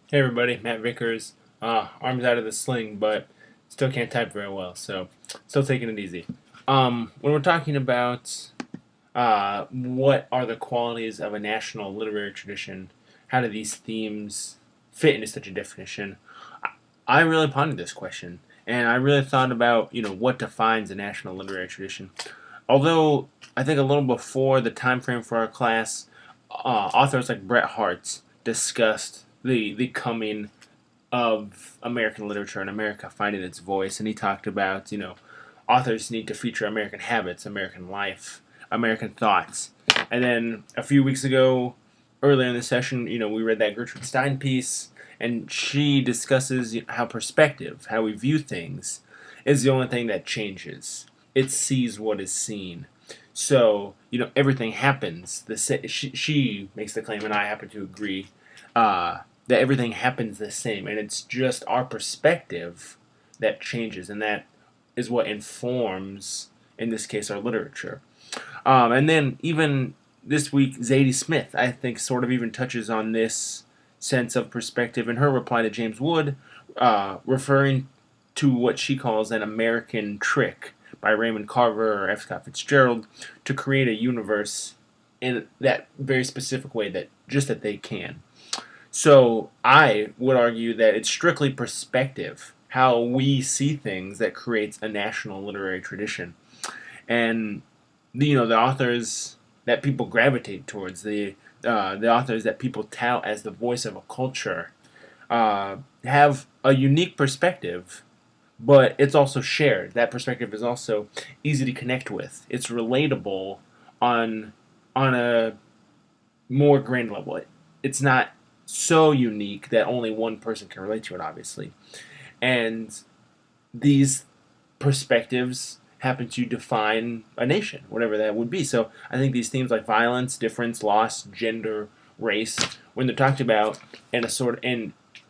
Hey everybody, Matt Vickers. Arms out of the sling, but still can't type very well, so still taking it easy. When we're talking about what are the qualities of a national literary tradition, how do these themes fit into such a definition? I really pondered this question, and I really thought about what defines a national literary tradition. Although I think a little before the time frame for our class, authors like Bret Hart discussed the coming of American literature and America finding its voice. And he talked about, authors need to feature American habits, American life, American thoughts. And then a few weeks ago, earlier in the session, we read that Gertrude Stein piece, and she discusses how perspective, how we view things, is the only thing that changes. It sees what is seen. So, everything happens. She makes the claim, and I happen to agree, that everything happens the same, and it's just our perspective that changes, and that is what informs, in this case, our literature. And then even this week, Zadie Smith, I think, sort of even touches on this sense of perspective in her reply to James Wood, referring to what she calls an American trick by Raymond Carver or F. Scott Fitzgerald to create a universe in that very specific way that they can. So I would argue that it's strictly perspective, how we see things, that creates a national literary tradition. And the authors that people gravitate towards, the authors that people tout as the voice of a culture, have a unique perspective, but it's also shared. That perspective is also easy to connect with. It's relatable on a more grand level. It's not so unique that only one person can relate to it, obviously. And these perspectives happen to define a nation, whatever that would be. So I think these themes like violence, difference, loss, gender, race, when they're talked about in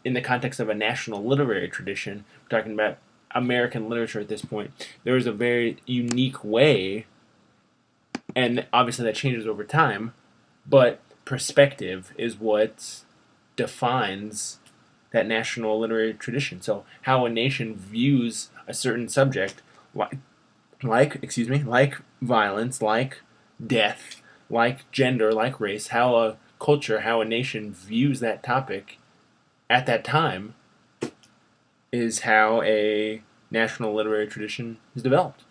the context of a national literary tradition, we're talking about American literature at this point, there is a very unique way, and obviously that changes over time, but perspective is what defines that national literary tradition. So how a nation views a certain subject, like violence, like death, like gender, like race, how a culture, how a nation views that topic at that time is how a national literary tradition is developed.